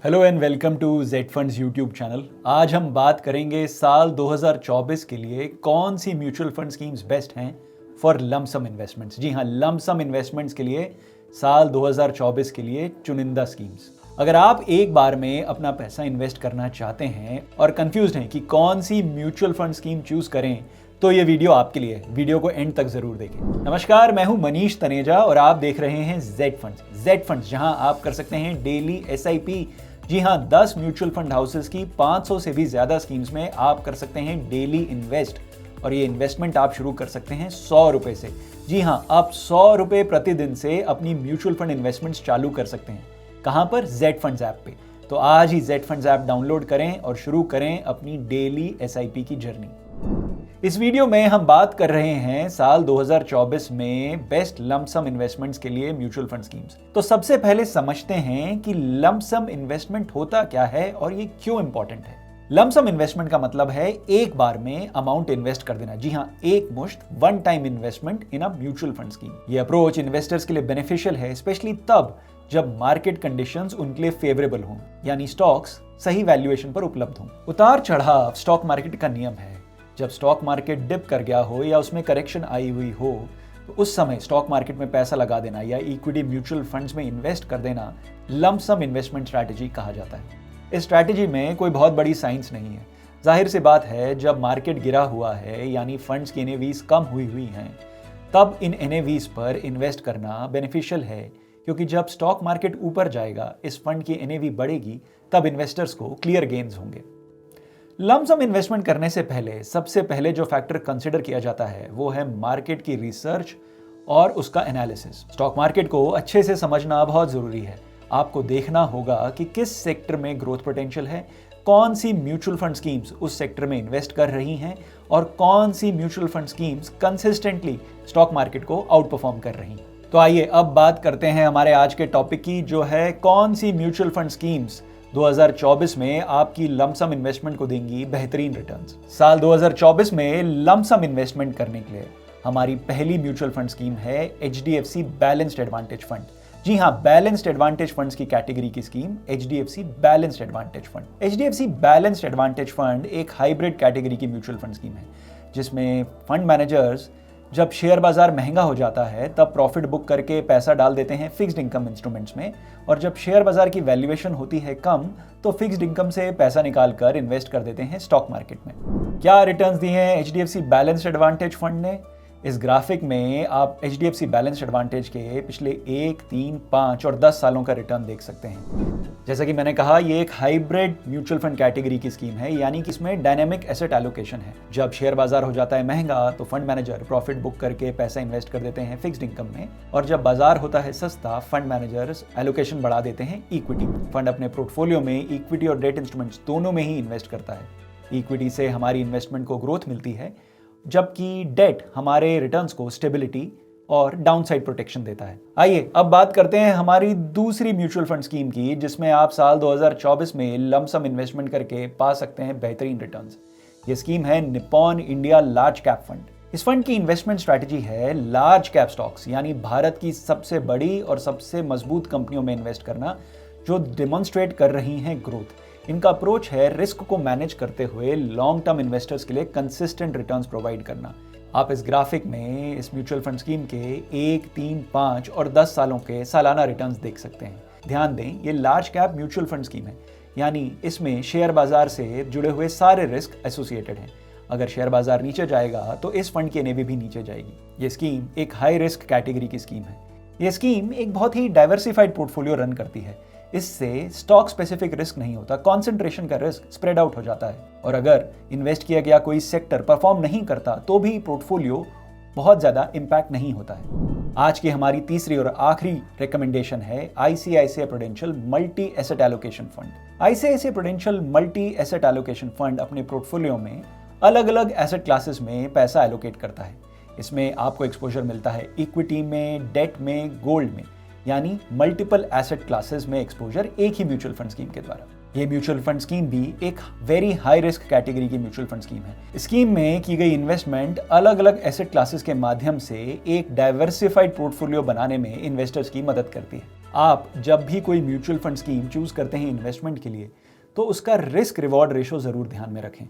Hello and welcome to Z Funds YouTube channel. आज हम बात करेंगे साल 2024 के लिए कौन सी म्यूचुअल फंड स्कीम्स बेस्ट हैं फॉर लमसम इन्वेस्टमेंट्स। जी हाँ, लमसम इन्वेस्टमेंट्स के लिए साल 2024 के लिए चुनिंदा स्कीम्स। अगर आप एक बार में अपना पैसा इन्वेस्ट करना चाहते हैं और कंफ्यूज्ड हैं कि कौन सी म्यूचुअल फंड स्कीम चूज करें, तो ये वीडियो आपके लिए। वीडियो को एंड तक जरूर देखें। नमस्कार, मैं हूं मनीष तनेजा और आप देख रहे हैं जेड फंड्स। जेड फंड्स जहां आप कर सकते हैं डेली एसआईपी। जी हाँ, 10 म्यूचुअल फंड हाउसेस की 500 से भी ज्यादा स्कीम्स में आप कर सकते हैं डेली इन्वेस्ट। और ये इन्वेस्टमेंट आप शुरू कर सकते हैं 100 रुपए से। जी हाँ, आप 100 रुपए प्रतिदिन से अपनी म्यूचुअल फंड इन्वेस्टमेंट्स चालू कर सकते हैं। कहां पर? जेड फंड्स ऐप पे। तो आज ही जेड फंड्स ऐप डाउनलोड करें और शुरू करें अपनी डेली एसआईपी की जर्नी। इस वीडियो में हम बात कर रहे हैं साल 2024 में बेस्ट लमसम इन्वेस्टमेंट्स के लिए म्यूचुअल फंड स्कीम्स। तो सबसे पहले समझते हैं कि लमसम इन्वेस्टमेंट होता क्या है और ये क्यों इंपॉर्टेंट है। लमसम इन्वेस्टमेंट का मतलब है एक बार में अमाउंट इन्वेस्ट कर देना। जी हाँ, एक मुश्त one time investment in a mutual fund scheme. ये अप्रोच इन्वेस्टर्स के लिए बेनिफिशियल है, स्पेशली तब जब मार्केट कंडीशंस उनके लिए फेवरेबल हों, यानी स्टॉक्स सही वैल्यूएशन पर उपलब्ध हों। उतार चढ़ाव स्टॉक मार्केट का नियम है। जब स्टॉक मार्केट डिप कर गया हो या उसमें करेक्शन आई हुई हो, तो उस समय स्टॉक मार्केट में पैसा लगा देना या इक्विटी म्यूचुअल फंड्स में इन्वेस्ट कर देना लमसम इन्वेस्टमेंट स्ट्रैटेजी कहा जाता है। इस स्ट्रैटेजी में कोई बहुत बड़ी साइंस नहीं है। जाहिर सी बात है, जब मार्केट गिरा हुआ है यानी फंड्स की एनएवीज कम हुई हैं, तब इन एनएवीज पर इन्वेस्ट करना बेनिफिशियल है, क्योंकि जब स्टॉक मार्केट ऊपर जाएगा, इस फंड की एनएवी बढ़ेगी, तब इन्वेस्टर्स को क्लियर गेन्स होंगे। लमसम इन्वेस्टमेंट करने से पहले सबसे पहले जो फैक्टर कंसिडर किया जाता है वो है मार्केट की रिसर्च और उसका एनालिसिस। स्टॉक मार्केट को अच्छे से समझना बहुत जरूरी है। आपको देखना होगा कि किस सेक्टर में ग्रोथ पोटेंशियल है, कौन सी म्यूचुअल फंड स्कीम्स उस सेक्टर में इन्वेस्ट कर रही हैं और कौन सी mutual fund schemes consistently stock market को आउट परफॉर्म कर रही हैं। तो आइए अब बात करते हैं हमारे आज के टॉपिक की, जो है कौन सी म्यूचुअल फंड स्कीम्स 2024 में आपकी लमसम इन्वेस्टमेंट को देंगी बेहतरीन रिटर्न्स। साल 2024 में लमसम इन्वेस्टमेंट करने के लिए हमारी पहली म्यूचुअल फंड स्कीम है एचडीएफसी बैलेंस्ड एडवांटेज फंड। जी हाँ, बैलेंस्ड एडवांटेज फंड्स की कैटेगरी की scheme HDFC balanced advantage fund. HDFC balanced advantage fund एक हाइब्रिड कैटेगरी की म्यूचुअल फंड स्कीम है, जिसमें फंड मैनेजर्स जब शेयर बाजार महंगा हो जाता है तब प्रॉफिट बुक करके पैसा डाल देते हैं फिक्स्ड इनकम इंस्ट्रूमेंट्स में, और जब शेयर बाजार की वैल्यूएशन होती है कम, तो फिक्स्ड इनकम से पैसा निकाल कर इन्वेस्ट कर देते हैं स्टॉक मार्केट में। क्या रिटर्न्स दिए हैं एचडीएफसी बैलेंस्ड एडवांटेज फंड ने? इस ग्राफिक में आप एचडीएफसी बैलेंस्ड एडवांटेज के पिछले 1, 3, 5 और 10 सालों का रिटर्न देख सकते हैं। जैसा कि मैंने कहा, ये एक हाइब्रिड म्यूचुअल फंड कैटेगरी की स्कीम है, यानी कि इसमें डायनेमिक एसेट एलोकेशन है। जब शेयर बाजार हो जाता है महंगा, तो फंड मैनेजर प्रॉफिट बुक करके पैसा इन्वेस्ट कर देते हैं फिक्स्ड इनकम में, और जब बाजार होता है सस्ता, फंड मैनेजर्स एलोकेशन बढ़ा देते हैं इक्विटी। फंड अपने पोर्टफोलियो में इक्विटी और डेट इंस्ट्रूमेंट्स दोनों में ही इन्वेस्ट करता है। इक्विटी से हमारी इन्वेस्टमेंट को ग्रोथ मिलती है, जबकि डेट हमारे रिटर्न्स को स्टेबिलिटी और डाउनसाइड प्रोटेक्शन देता है। आइए अब बात करते हैं हमारी दूसरी म्यूचुअल फंड स्कीम की, जिसमें आप साल 2024 में लमसम इन्वेस्टमेंट करके पा सकते हैं बेहतरीन रिटर्न्स। ये स्कीम है Nippon India large cap fund. इस फंड की इन्वेस्टमेंट स्ट्रैटेजी है लार्ज कैप स्टॉक्स, यानी भारत की सबसे बड़ी और सबसे मजबूत कंपनियों में इन्वेस्ट करना, जो डेमोन्स्ट्रेट कर रही हैं ग्रोथ। इनका अप्रोच है रिस्क को मैनेज करते हुए लॉन्ग टर्म इन्वेस्टर्स के लिए कंसिस्टेंट रिटर्न्स प्रोवाइड करना। आप इस ग्राफिक में इस म्यूचुअल फंड स्कीम के 1, 3, 5 और 10 सालों के सालाना रिटर्न्स देख सकते हैं। ध्यान दें, ये large cap mutual fund scheme है, यानी इसमें शेयर बाजार से जुड़े हुए सारे रिस्क एसोसिएटेड हैं। अगर शेयर बाजार नीचे जाएगा तो इस फंड की एनएवी भी नीचे जाएगी। ये स्कीम एक हाई रिस्क कैटेगरी की स्कीम है। ये स्कीम एक बहुत ही डाइवर्सिफाइड पोर्टफोलियो रन करती है। इससे स्टॉक स्पेसिफिक रिस्क नहीं होता, कॉन्सेंट्रेशन का रिस्क स्प्रेड आउट हो जाता है। और अगर इन्वेस्ट किया गया कोई सेक्टर परफॉर्म नहीं करता, तो भी पोर्टफोलियो बहुत ज्यादा इंपैक्ट नहीं होता है। आज की हमारी तीसरी और आखिरी रिकमेंडेशन है ICICI prudential multi asset allocation fund. ICICI prudential multi asset allocation fund अपने पोर्टफोलियो में अलग अलग एसेट क्लासेस में पैसा एलोकेट करता है। इसमें आपको एक्सपोजर मिलता है इक्विटी में, डेट में, गोल्ड में, यानी मल्टीपल एसेट क्लासेस में एक्सपोजर एक ही म्यूचुअल फंड स्कीम के द्वारा। ये म्यूचुअल फंड स्कीम भी एक वेरी हाई रिस्क कैटेगरी की म्यूचुअल फंड स्कीम है। स्कीम में की गई इन्वेस्टमेंट अलग अलग एसेट क्लासेस के माध्यम से एक डाइवर्सिफाइड पोर्टफोलियो बनाने में इन्वेस्टर्स की मदद करती है। आप जब भी कोई म्यूचुअल फंड स्कीम चूज करते हैं इन्वेस्टमेंट के लिए, तो उसका रिस्क रिवॉर्ड रेशो जरूर ध्यान में रखें।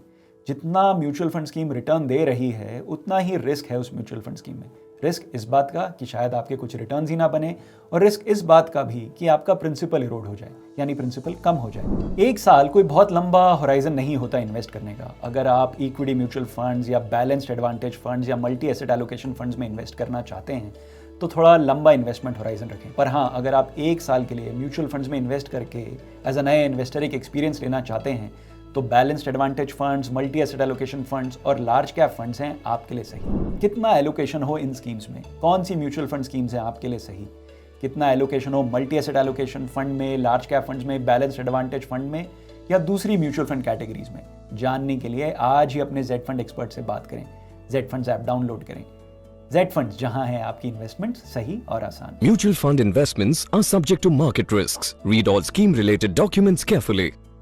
जितना म्यूचुअल फंड स्कीम रिटर्न दे रही है, उतना ही रिस्क है उस म्यूचुअल फंड स्कीम में। रिस्क इस बात का कि शायद आपके कुछ रिटर्न्स ही ना बने, और रिस्क इस बात का भी कि आपका प्रिंसिपल इरोड हो जाए, यानी प्रिंसिपल कम हो जाए। एक साल कोई बहुत लंबा होराइजन नहीं होता इन्वेस्ट करने का। अगर आप इक्विटी म्यूचुअल फंड्स या बैलेंस्ड एडवांटेज फंड्स या मल्टी एसेट एलोकेशन फंड्स में इन्वेस्ट करना चाहते हैं, तो थोड़ा लंबा इन्वेस्टमेंट होराइजन रखें। पर हाँ, अगर आप एक साल के लिए म्यूचुअल फंड्स में इन्वेस्ट करके एज अ नए इन्वेस्टर एक एक्सपीरियंस लेना चाहते हैं, तो balanced advantage funds, multi asset allocation funds और लार्ज कैप फंड्स हैं आपके लिए सही। कितना एलोकेशन हो इन स्कीम्स में, कौन सी म्यूचुअल फंड स्कीम्स हैं आपके लिए सही, कितना एलोकेशन हो मल्टी एसेट एलोकेशन फंड में, लार्ज कैप फंड्स में, बैलेंस्ड एडवांटेज फंड में या दूसरी म्यूचुअल फंड कैटेगरीज में, जानने के लिए आज ही अपने जेड फंड एक्सपर्ट से बात करें। जेड फंड्स ऐप डाउनलोड करें। जेड फंड्स, जहां है आपकी इन्वेस्टमेंट सही और आसान। Mutual fund investments are subject to market risks. Read all scheme related documents carefully.